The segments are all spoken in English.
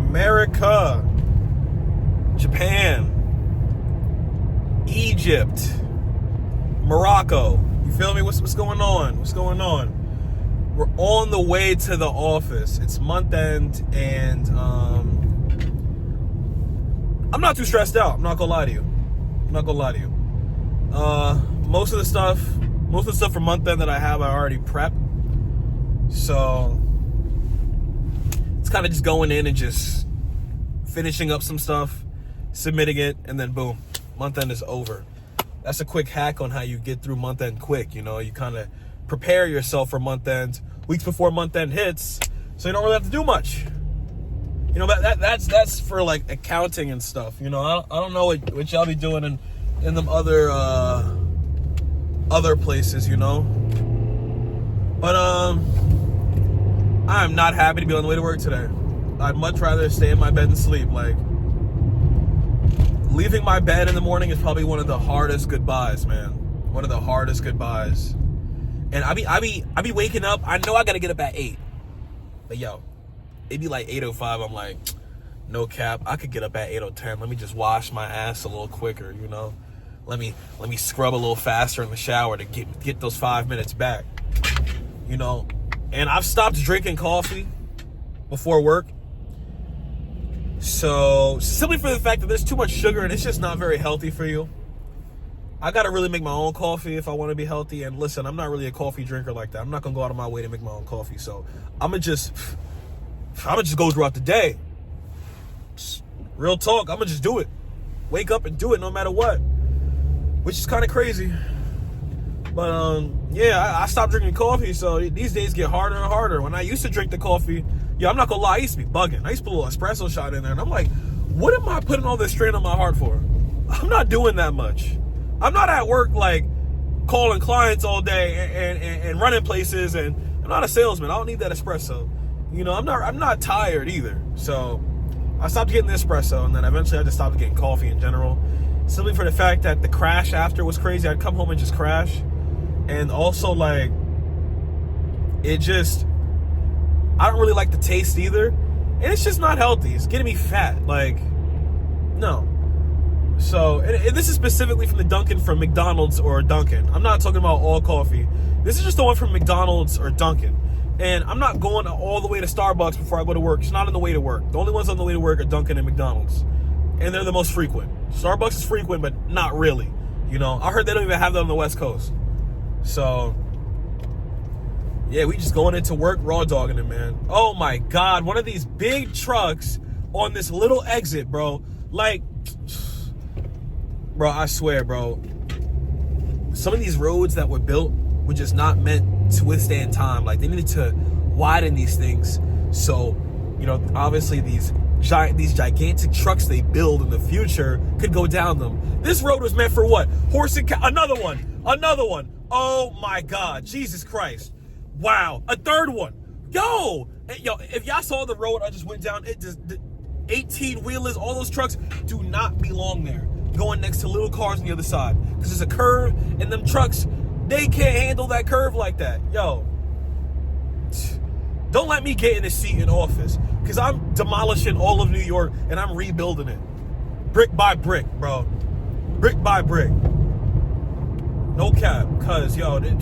America, Japan, Egypt, Morocco. You feel me? What's going on? What's going on? We're on the way to the office. It's month end, and I'm not too stressed out. I'm not gonna lie to you. Most of the stuff for month end that I have, I already prepped. So it's kind of just going in and just finishing up some stuff, submitting it, and then boom, month end is over. That's a quick hack on how you get through month end quick. You know, you kind of prepare yourself for month end weeks before month end hits, so you don't really have to do much. You know, that's for like accounting and stuff. You know, I don't know what y'all be doing in them other places, you know. But I'm not happy to be on the way to work today. I'd much rather stay in my bed and sleep. Like, leaving my bed in the morning is probably one of the hardest goodbyes, man. One of the hardest goodbyes. And I be waking up. I know I gotta get up at 8. But yo, it'd be like 8:05. I'm like, no cap, I could get up at 8:10. Let me just wash my ass a little quicker, you know. Let me scrub a little faster in the shower to get those 5 minutes back. You know. And I've stopped drinking coffee before work. So, simply for the fact that there's too much sugar and it's just not very healthy for you. I gotta really make my own coffee if I want to be healthy. And listen, I'm not really a coffee drinker like that. I'm not gonna go out of my way to make my own coffee. So I'm gonna just go throughout the day. Real talk, I'm gonna just do it. Wake up and do it no matter what. Which is kind of crazy. But yeah, I stopped drinking coffee, so these days get harder and harder. When I used to drink the coffee, I'm not gonna lie, I used to be bugging. I used to put a little espresso shot in there, and I'm like, what am I putting all this strain on my heart for? I'm not doing that much. I'm not at work like calling clients all day and running places, and I'm not a salesman. I don't need that espresso. You know, I'm not tired either. So I stopped getting the espresso, and then eventually I just stopped getting coffee in general. Simply for the fact that the crash after was crazy. I'd come home and just crash. And also, like, I don't really like the taste either. And it's just not healthy. It's getting me fat. Like, no. So, and this is specifically from the Dunkin' from McDonald's or Dunkin'. I'm not talking about all coffee. This is just the one from McDonald's or Dunkin'. And I'm not going all the way to Starbucks before I go to work. It's not on the way to work. The only ones on the way to work are Dunkin' and McDonald's. And they're the most frequent. Starbucks is frequent, but not really. You know, I heard they don't even have that on the West Coast. So, yeah, we just going into work raw dogging it, man. Oh my God, one of these big trucks on this little exit, bro. Like, bro, I swear, bro. Some of these roads that were built were just not meant to withstand time. Like, they needed to widen these things. So, you know, obviously these gigantic trucks they build in the future could go down them. This road was meant for what? Horse and cow. Another one. Oh my God, Jesus Christ. Wow, a third one. Yo, if y'all saw the road I just went down, it just, the 18-wheelers, all those trucks do not belong there. Going next to little cars on the other side. Because there's a curve, and them trucks, they can't handle that curve like that. Yo, don't let me get in a seat in office. Because I'm demolishing all of New York, and I'm rebuilding it. Brick by brick, bro. Brick by brick. No cap, cause yo, I'm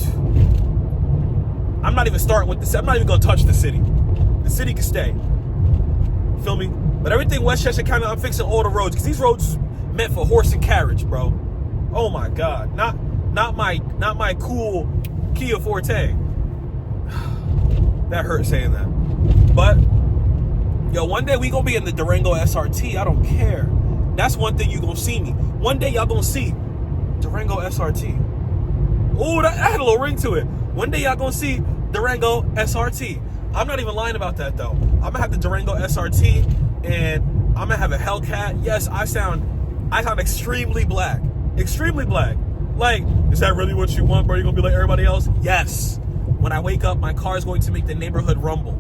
not even starting with this. I'm not even gonna touch the city. The city can stay. Feel me? But everything Westchester County, I'm fixing all the roads, cause these roads meant for horse and carriage, bro. Oh my God, not my cool Kia Forte. That hurt saying that. But yo, one day we gonna be in the Durango SRT. I don't care. That's one thing you gonna see me. One day y'all gonna see Durango SRT. Oh, that had a little ring to it. One day y'all gonna see Durango SRT. I'm not even lying about that though. I'm gonna have the Durango SRT, and I'm gonna have a Hellcat. Yes, I sound extremely black. Extremely black. Like, is that really what you want, bro? You gonna be like everybody else? Yes. When I wake up, my car is going to make the neighborhood rumble.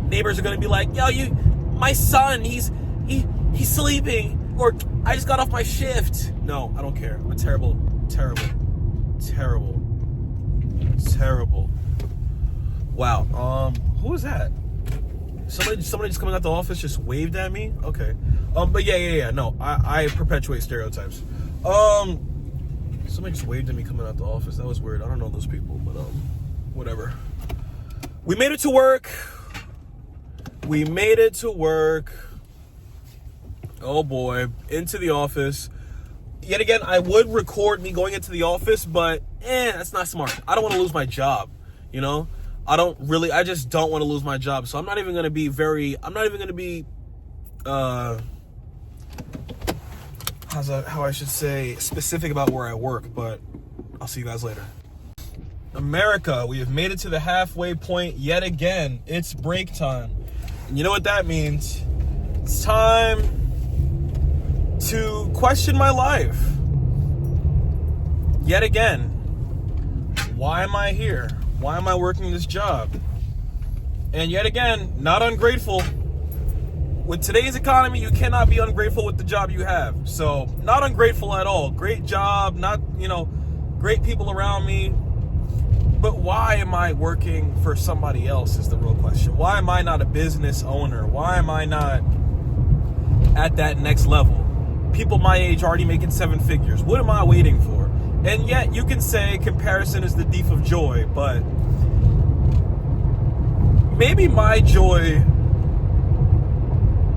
Neighbors are gonna be like, yo, my son, he's sleeping, or I just got off my shift. No, I don't care. I'm a terrible. Wow. Who is that? Somebody just coming out the office just waved at me. Okay. But yeah. No, I perpetuate stereotypes. Somebody just waved at me coming out the office. That was weird. I don't know those people, but whatever. We made it to work. Oh boy, into the office. Yet again, I would record me going into the office, but that's not smart. I don't want to lose my job, you know? I just don't want to lose my job. So I'm not even going to be how I should say, specific about where I work, but I'll see you guys later. America, we have made it to the halfway point yet again. It's break time. And you know what that means? It's time to question my life. Yet again. Why am I here? Why am I working this job? And yet again, not ungrateful. With today's economy, you cannot be ungrateful with the job you have. So, not ungrateful at all. Great job, great people around me. But why am I working for somebody else is the real question. Why am I not a business owner? Why am I not at that next level? People my age already making 7 figures. What am I waiting for? And yet you can say comparison is the thief of joy, but maybe my joy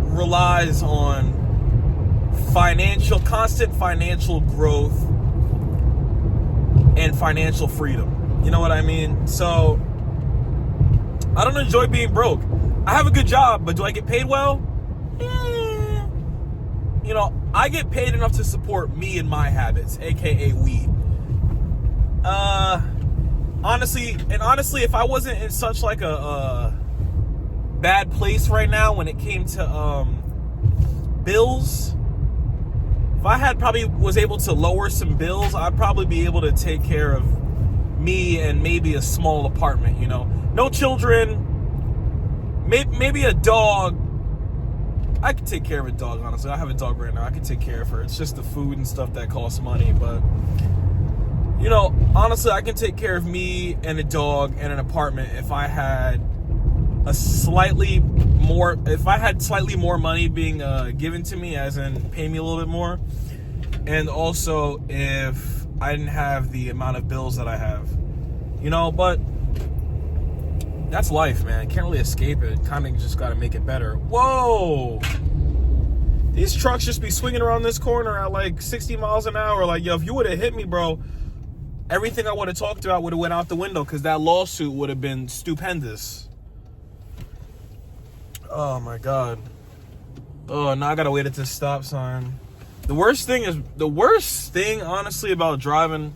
relies on constant financial growth and financial freedom. You know what I mean? So, I don't enjoy being broke. I have a good job, but do I get paid well? I get paid enough to support me and my habits, aka weed. Honestly, if I wasn't in such like a bad place right now when it came to bills, if I was able to lower some bills, I'd probably be able to take care of me and maybe a small apartment, no children, maybe a dog. I could take care of a dog, honestly. I have a dog right now. I could take care of her. It's just the food and stuff that costs money, but honestly, I can take care of me and a dog and an apartment if I had slightly more money being given to me, as in pay me a little bit more, and also if I didn't have the amount of bills that I have, but that's life, man. Can't really escape it. Kind of just got to make it better. Whoa! These trucks just be swinging around this corner at like 60 miles an hour. Like, yo, if you would have hit me, bro, everything I would have talked about would have went out the window because that lawsuit would have been stupendous. Oh, my God. Oh, now I got to wait at this stop sign. The worst thing, honestly, about driving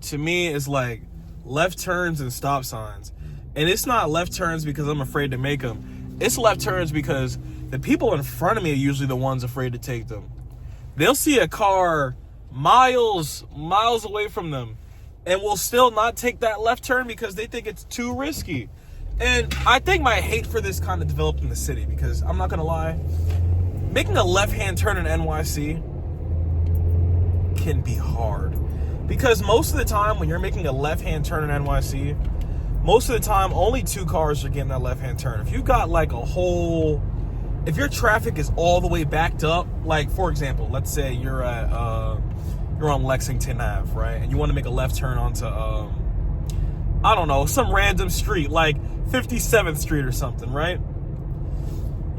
to me is like left turns and stop signs. And it's not left turns because I'm afraid to make them. It's left turns because the people in front of me are usually the ones afraid to take them. They'll see a car miles away from them and will still not take that left turn because they think it's too risky. And I think my hate for this kind of developed in the city because I'm not going to lie, making a left-hand turn in NYC can be hard. Because most of the time when you're making a left-hand turn in NYC, most of the time, only 2 cars are getting that left-hand turn. If you've got like if your traffic is all the way backed up, like for example, let's say you're on Lexington Ave, right? And you want to make a left turn onto, I don't know, some random street, like 57th Street or something, right?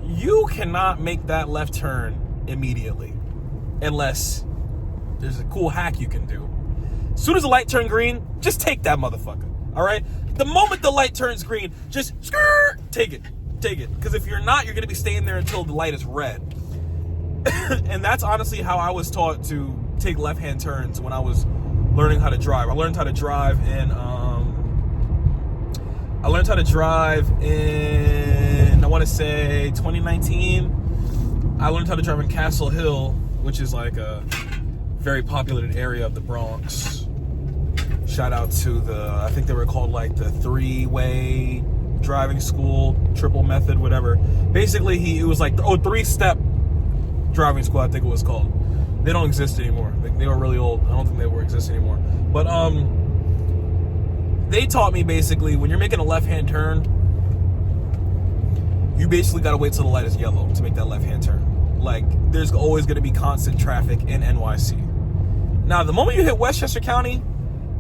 You cannot make that left turn immediately unless there's a cool hack you can do. As soon as the light turns green, just take that motherfucker, all right? The moment the light turns green, just take it. Because if you're not, you're going to be staying there until the light is red. And that's honestly how I was taught to take left-hand turns when I was learning how to drive. I learned how to drive in, I want to say 2019. I learned how to drive in Castle Hill, which is like a very populated area of the Bronx. Shout out to I think they were called like the 3-way driving school, triple method, whatever. Basically, it was like, 3-step driving school, I think it was called. They don't exist anymore. They were really old. I don't think they exist anymore. But they taught me basically when you're making a left-hand turn, you basically got to wait till the light is yellow to make that left-hand turn. Like, there's always going to be constant traffic in NYC. Now, the moment you hit Westchester County,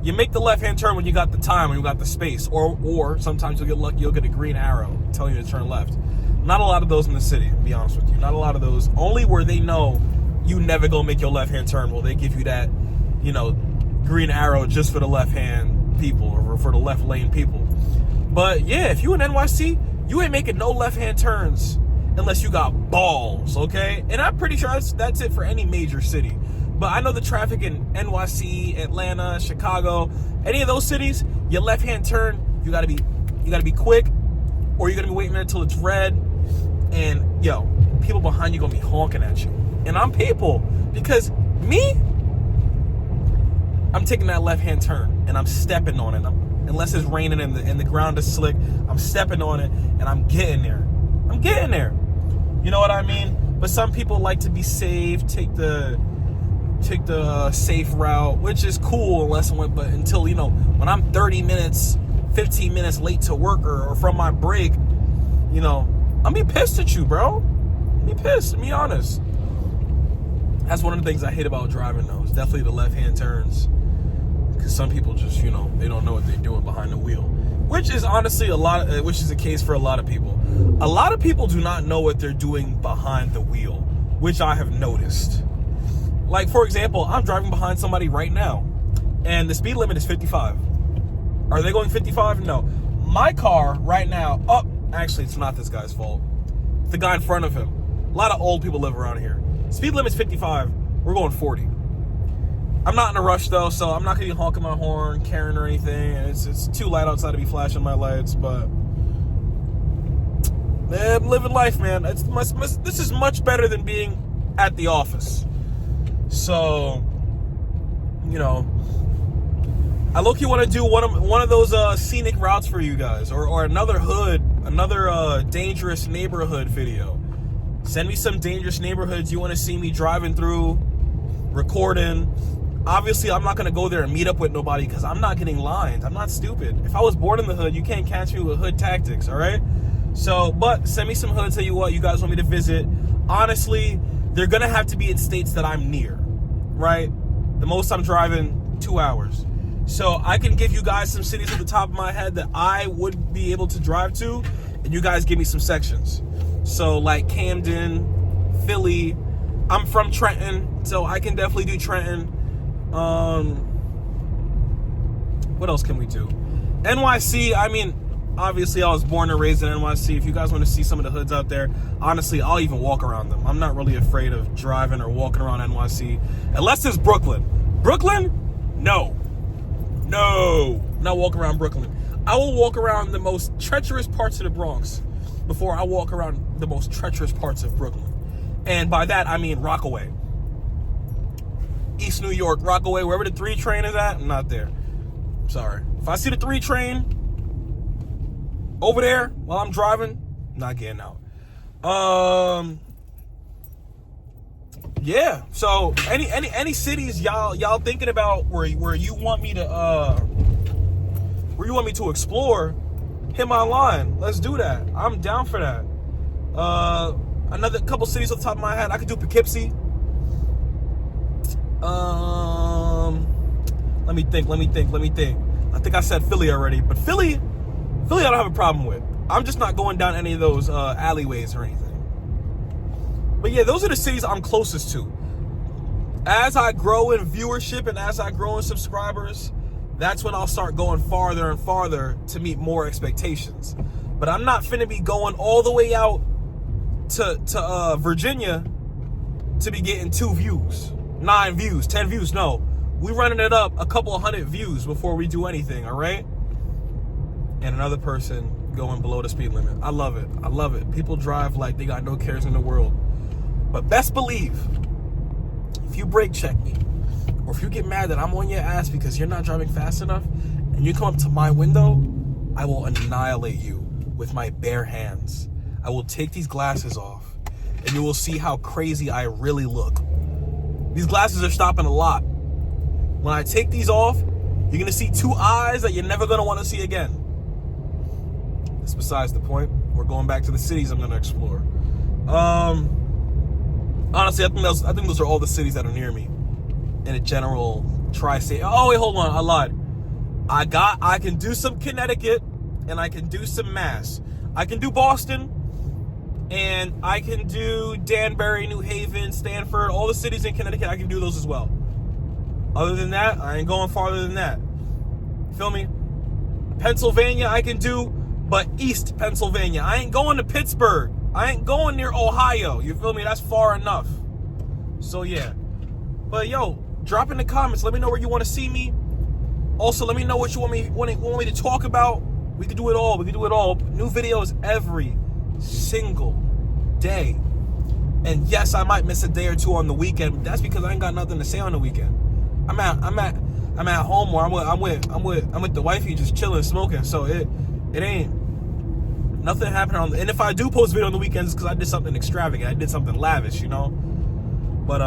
you make the left-hand turn when you got the time, when you got the space, or sometimes you'll get lucky, you'll get a green arrow telling you to turn left. Not a lot of those in the city, to be honest with you. Not a lot of those. Only where they know you never gonna make your left-hand turn will they give you that, green arrow just for the left-hand people or for the left lane people. But yeah, if you in NYC, you ain't making no left-hand turns unless you got balls, okay? And I'm pretty sure that's it for any major city. But I know the traffic in NYC, Atlanta, Chicago, any of those cities, your left-hand turn, you gotta be quick, or you're gonna be waiting there until it's red, and people behind you gonna be honking at you. And I'm people, because I'm taking that left-hand turn and I'm stepping on it. Unless it's raining and the ground is slick, I'm stepping on it and I'm getting there. You know what I mean? But some people like to be safe, take the safe route, which is cool until when I'm 30 minutes, 15 minutes late to work or from my break, I'm be pissed at you, bro. Be pissed, to be honest. That's one of the things I hate about driving, though. It's definitely the left-hand turns. Because some people just, they don't know what they're doing behind the wheel. Which is honestly which is the case for a lot of people. A lot of people do not know what they're doing behind the wheel, which I have noticed. Like, for example, I'm driving behind somebody right now, and the speed limit is 55. Are they going 55? No. My car right now, actually, it's not this guy's fault. It's the guy in front of him. A lot of old people live around here. Speed limit's 55. We're going 40. I'm not in a rush, though, so I'm not going to be honking my horn, caring or anything. It's too light outside to be flashing my lights, but I'm living life, man. This is much better than being at the office. So, I low-key want to do one of those scenic routes for you guys, or another dangerous neighborhood video. Send me some dangerous neighborhoods you want to see me driving through, recording. Obviously, I'm not going to go there and meet up with nobody because I'm not getting lined. I'm not stupid. If I was born in the hood, you can't catch me with hood tactics, all right? So, but send me some hoods, tell you what you guys want me to visit. Honestly, they're going to have to be in states that I'm near, right? The most I'm driving, 2 hours. So I can give you guys some cities at the top of my head that I would be able to drive to, and you guys give me some sections. So like Camden, Philly. I'm from Trenton, so I can definitely do Trenton. What else can we do? NYC, obviously I was born and raised in NYC. If you guys want to see some of the hoods out there, honestly, I'll even walk around them. I'm not really afraid of driving or walking around NYC. Unless it's Brooklyn. Brooklyn? No. Not walk around Brooklyn. I will walk around the most treacherous parts of the Bronx before I walk around the most treacherous parts of Brooklyn. And by that, I mean Rockaway. East New York, Rockaway, wherever the 3 train is at, I'm not there. Sorry. If I see the 3 train over there while I'm driving, not getting out. Yeah. So any cities y'all thinking about where you want me to explore, hit my line. Let's do that. I'm down for that. Another couple cities off the top of my head, I could do Poughkeepsie. Let me think. I think I said Philly already, but Philly I don't have a problem with. I'm just not going down any of those alleyways or anything. But yeah, those are the cities I'm closest to. As I grow in viewership and as I grow in subscribers, that's when I'll start going farther and farther to meet more expectations. But I'm not finna be going all the way out to Virginia to be getting 2 views, 9 views, 10 views. No, we running it up a couple of 100 views before we do anything, all right? And another person going below the speed limit. I love it. People drive like they got no cares in the world. But best believe, if you brake check me, or if you get mad that I'm on your ass because you're not driving fast enough, and you come up to my window, I will annihilate you with my bare hands. I will take these glasses off, and you will see how crazy I really look. These glasses are stopping a lot. When I take these off, you're going to see 2 eyes that you're never going to want to see again. That's besides the point. We're going back to the cities I'm going to explore. Honestly, I think those are all the cities that are near me in a general tri-state. Oh, wait, hold on. I lied. I can do some Connecticut, and I can do some Mass. I can do Boston, and I can do Danbury, New Haven, Stanford, all the cities in Connecticut. I can do those as well. Other than that, I ain't going farther than that. Feel me? Pennsylvania, I can do, but East Pennsylvania. I ain't going to Pittsburgh. I ain't going near Ohio. You feel me? That's far enough. So, yeah. But, yo, drop in the comments. Let me know where you want to see me. Also, let me know what you want me to talk about. We can do it all. New videos every single day. And yes, I might miss a day or two on the weekend, but that's because I ain't got nothing to say on the weekend. I'm at home, or I'm with the wifey, just chilling, smoking. So it ain't nothing happening on. And if I do post video on the weekends, it's because I did something extravagant. I did something lavish, you know. But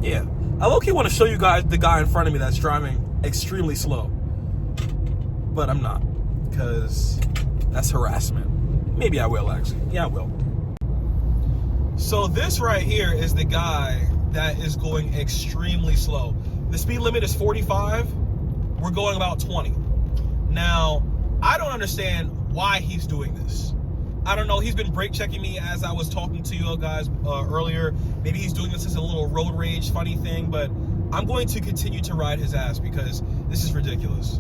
yeah. I low-key want to show you guys the guy in front of me that's driving extremely slow. But I'm not, because that's harassment. Maybe I will, actually. Yeah, I will. So this right here is the guy that is going extremely slow. The speed limit is 45. We're going about 20. Now, I don't understand why he's doing this. I don't know. He's been brake checking me as I was talking to you guys earlier. Maybe he's doing this as a little road rage funny thing, but I'm going to continue to ride his ass because this is ridiculous.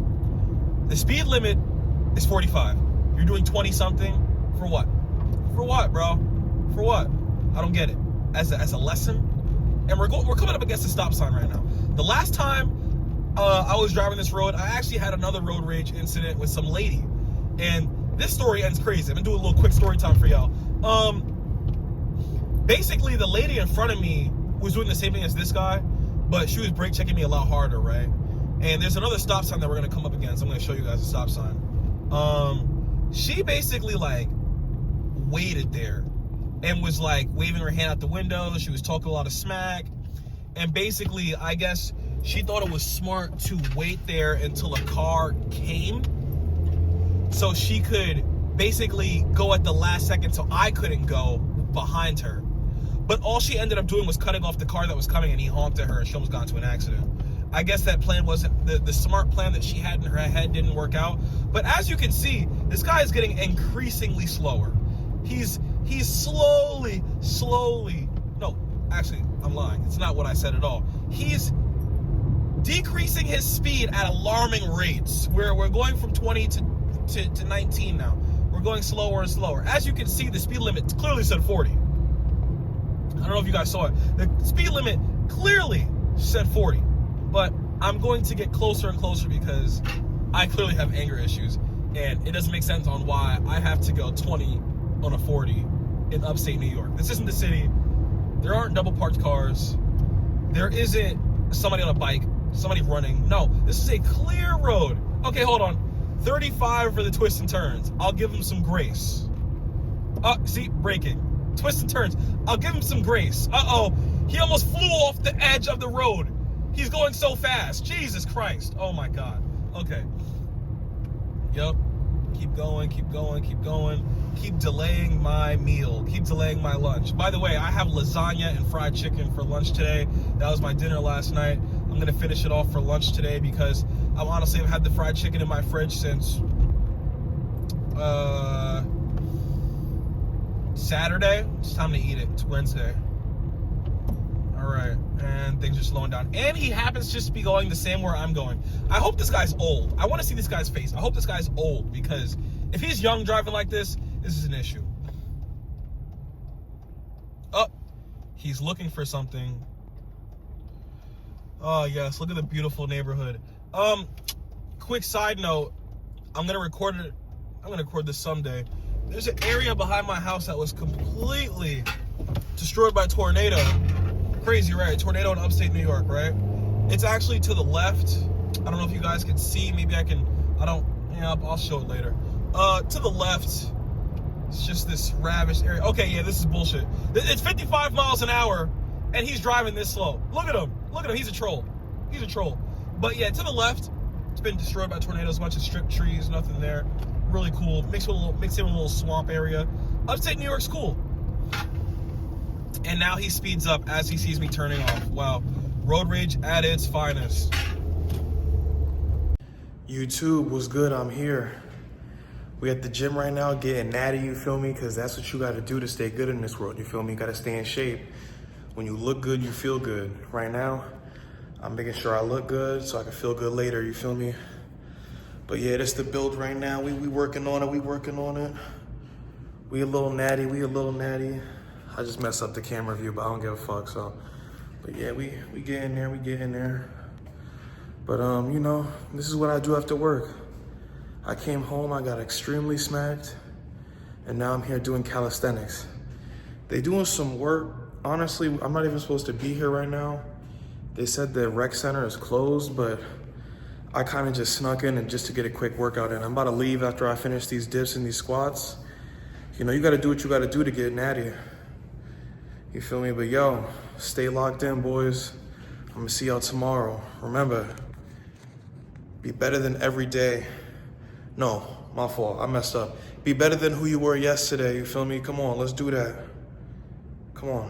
The speed limit is 45. You're doing 20 something for what? For what, bro? For what? I don't get it. As a lesson? And we're coming up against a stop sign right now. The last time I was driving this road, I actually had another road rage incident with some lady, and this story ends crazy. I'm gonna do a little quick story time for y'all. Basically, the lady in front of me was doing the same thing as this guy, but she was brake checking me a lot harder, right? And there's another stop sign that we're gonna come up against. I'm gonna show you guys the stop sign. She basically like waited there and was like waving her hand out the window. She was talking a lot of smack, and basically, I guess she thought it was smart to wait there until a car came, so she could basically go at the last second so I couldn't go behind her. But all she ended up doing was cutting off the car that was coming, and he honked at her, and she almost got into an accident. I guess that plan wasn't, the smart plan that she had in her head didn't work out. But as you can see, this guy is getting increasingly slower. He's slowly, no, actually, I'm lying. It's not what I said at all. He's decreasing his speed at alarming rates, where we're going from 20 to 19 now. We're going slower and slower. As you can see, the speed limit clearly said 40. I don't know if you guys saw it. The speed limit clearly said 40. But I'm going to get closer and closer because I clearly have anger issues, and it doesn't make sense on why I have to go 20 on a 40 in upstate New York. This isn't the city. There aren't double parked cars. There isn't somebody on a bike, somebody running. No, this is a clear road. Okay, hold on. 35 for the twists and turns. I'll give him some grace. See, braking. Twists and turns. I'll give him some grace. Uh-oh. He almost flew off the edge of the road. He's going so fast. Jesus Christ. Oh, my God. Okay. Yep. Keep going, keep going, keep going. Keep delaying my meal. Keep delaying my lunch. By the way, I have lasagna and fried chicken for lunch today. That was my dinner last night. I'm going to finish it off for lunch today because I've had the fried chicken in my fridge since Saturday. It's time to eat it. It's Wednesday. All right, and things are slowing down. And he happens just to be going the same where I'm going. I hope this guy's old. I want to see this guy's face. I hope this guy's old, because if he's young driving like this is an issue. Oh, he's looking for something. Oh, yes, look at the beautiful neighborhood. Quick side note, I'm going to record it. I'm going to record this someday. There's an area behind my house that was completely destroyed by a tornado. Crazy, right? Tornado in upstate New York, right? It's actually to the left. I don't know if you guys can see. Maybe I can. I'll show it later. To the left, it's just this ravished area. Okay, yeah, this is bullshit. It's 55 miles an hour, and he's driving this slow. Look at him. Look at him. He's a troll. He's a troll. But yeah, to the left, it's been destroyed by tornadoes. A bunch of stripped trees, nothing there. really cool. Mixed in a little swamp area. Upstate New York's cool. And now he speeds up as he sees me turning off. Wow. Road rage at its finest. YouTube, what's good? I'm here. We at the gym right now getting natty, you feel me? Because that's what you got to do to stay good in this world, you feel me? You got to stay in shape. When you look good, you feel good. Right now, I'm making sure I look good so I can feel good later, you feel me? But yeah, that's the build right now. We working on it, we working on it. We a little natty. I just messed up the camera view, but I don't give a fuck, so. But yeah, we get in there. But you know, this is what I do after work. I came home, I got extremely smacked, and now I'm here doing calisthenics. They doing some work. Honestly, I'm not even supposed to be here right now. They said the rec center is closed, but I kind of just snuck in and just to get a quick workout in. I'm about to leave after I finish these dips and these squats. You know, you gotta do what you gotta do to get natty. You feel me? But yo, stay locked in, boys. I'm gonna see y'all tomorrow. Remember, be better than every day. No, my fault, I messed up. Be better than who you were yesterday, you feel me? Come on, let's do that. Come on.